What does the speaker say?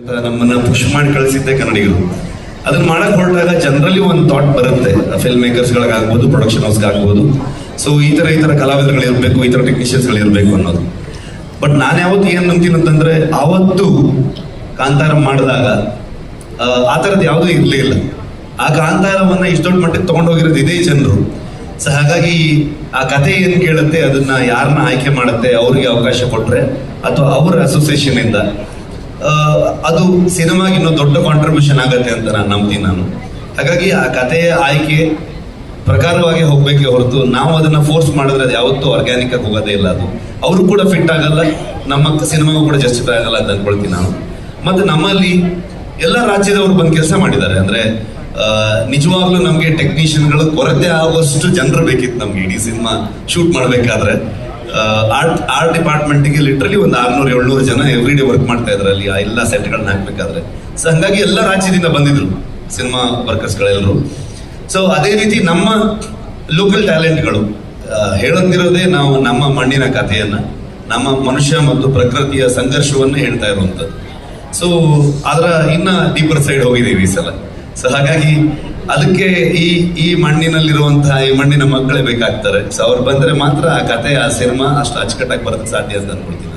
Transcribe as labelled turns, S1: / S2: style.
S1: ನಮ್ಮನ್ನ ಪುಷ್ ಮಾಡಿ ಕಳಿಸಿದ್ದೆ ಕನ್ನಡಿಗರು. ಅದನ್ನ ಮಾಡಕ್ ಹೊರಟಾಗ ಜನರಲಿ ಒಂದು ಥಾಟ್ ಬರುತ್ತೆ, ಫಿಲ್ಮ್ ಮೇಕರ್ಸ್ಗಳಿಗಾಗ್ಬೋದು, ಪ್ರೊಡಕ್ಷನ್ ಹೌಸ್ಗಾಗ್ಬೋದು. ಸೊ ಈ ತರ ಕಲಾವಿದರುಗಳಿರ್ಬೇಕು, ಈ ತರ ಟೆಕ್ನಿಷಿಯನ್ಸ್ಗಳಿರ್ಬೇಕು ಅನ್ನೋದು. ಬಟ್ ನಾನು ಯಾವತ್ತು ಏನ್ ನಂಬ್ತೀನಿ ಅಂತಂದ್ರೆ, ಆವತ್ತು ಕಾಂತಾರ ಮಾಡಿದಾಗ ಆ ಥರದ್ದು ಯಾವುದೂ ಇರಲೇ ಇಲ್ಲ. ಆ ಕಾಂತಾರವನ್ನ ಇಷ್ಟು ದೊಡ್ಡ ಮಟ್ಟಕ್ಕೆ ತಗೊಂಡೋಗಿರೋದು ಇದೇ ಜನರು. ಸೊ ಹಾಗಾಗಿ ಆ ಕಥೆ ಏನ್ ಕೇಳುತ್ತೆ, ಅದನ್ನ ಯಾರನ್ನ ಆಯ್ಕೆ ಮಾಡುತ್ತೆ, ಅವ್ರಿಗೆ ಅವಕಾಶ ಕೊಟ್ರೆ ಅಥವಾ ಅವರ ಅಸೋಸಿಯೇಷನ್ ಇಂದ ಅದು ಸಿನಿಮಾಗೆ ಇನ್ನೂ ದೊಡ್ಡ ಕಾಂಟ್ರಿಬ್ಯೂಷನ್ ಆಗತ್ತೆ ಅಂತ ನಾನು ನಂಬ್ತೀನಿ ನಾನು. ಹಾಗಾಗಿ ಆ ಕಥೆಯ ಆಯ್ಕೆ ಪ್ರಕಾರವಾಗಿ ಹೋಗ್ಬೇಕೆ ಹೊರತು ನಾವು ಅದನ್ನ ಫೋರ್ಸ್ ಮಾಡಿದ್ರೆ ಅದು ಯಾವತ್ತೂ ಆರ್ಗ್ಯಾನಿಕ್ ಆಗಿ ಹೋಗೋದೇ ಇಲ್ಲ. ಅದು ಅವರು ಕೂಡ ಫಿಟ್ ಆಗಲ್ಲ, ನಮ್ಮ ಸಿನಿಮಾಗೂ ಕೂಡ ಜಸ್ಟಿಫೈ ಆಗಲ್ಲ ಅಂತ ಅನ್ಕೊಳ್ತೀನಿ ನಾನು. ಮತ್ತೆ ನಮ್ಮಲ್ಲಿ ಎಲ್ಲ ರಾಜ್ಯದವರು ಬಂದು ಕೆಲಸ ಮಾಡಿದ್ದಾರೆ. ಅಂದ್ರೆ ನಿಜವಾಗ್ಲೂ ನಮ್ಗೆ ಟೆಕ್ನಿಷಿಯನ್ಗಳು ಕೊರತೆ ಆಗುವಷ್ಟು ಜನರು ಬೇಕಿತ್ತು ನಮ್ಗೆ ಇಡೀ ಸಿನಿಮಾ ಶೂಟ್ ಮಾಡ್ಬೇಕಾದ್ರೆ. ಆರ್ಟ್ ಡಿಪಾರ್ಟ್ಮೆಂಟ್ಗೆ ಲಿಟ್ರಲಿ ಒಂದು 600-700 ಜನ ಎವ್ರಿ ಡೇ ವರ್ಕ್ ಮಾಡ್ತಾ ಇದ್ರು ಅಲ್ಲಿ ಆ ಎಲ್ಲ ಸೆಟ್ಗಳನ್ನ ಹಾಕ್ಬೇಕಾದ್ರೆ. ಸೊ ಹಂಗಾಗಿ ಎಲ್ಲ ರಾಜ್ಯದಿಂದ ಬಂದಿದ್ರು ಸಿನಿಮಾ ವರ್ಕರ್ಸ್ಗಳೆಲ್ಲರೂ. ಸೊ ಅದೇ ರೀತಿ ನಮ್ಮ ಲೋಕಲ್ ಟ್ಯಾಲೆಂಟ್ಗಳು ಹೇಳಂದಿರೋದೇ ನಾವು ನಮ್ಮ ಮಣ್ಣಿನ ಕಥೆಯನ್ನ, ನಮ್ಮ ಮನುಷ್ಯ ಮತ್ತು ಪ್ರಕೃತಿಯ ಸಂಘರ್ಷವನ್ನು ಹೇಳ್ತಾ ಇರುವಂಥದ್ದು. ಸೊ ಅದರ ಇನ್ನ ಡೀಪರ್ ಸೈಡ್ ಹೋಗಿದ್ದೀವಿ ಈ ಸಲ. ಸೊ ಹಾಗಾಗಿ ಅದಕ್ಕೆ ಈ ಮಣ್ಣಿನಲ್ಲಿರುವಂತಹ ಈ ಮಣ್ಣಿನ ಮಕ್ಕಳೇ ಬೇಕಾಗ್ತಾರೆ. ಸೊ ಅವ್ರು ಬಂದ್ರೆ ಮಾತ್ರ ಆ ಕಥೆ, ಆ ಸಿನಿಮಾ ಅಷ್ಟು ಅಚ್ಚುಕಟ್ಟಾಗಿ ಬರೋದಕ್ಕೆ ಸಾಧ್ಯ ಅಂತ ಅನ್ಕೊಳ್ತೀನಿ.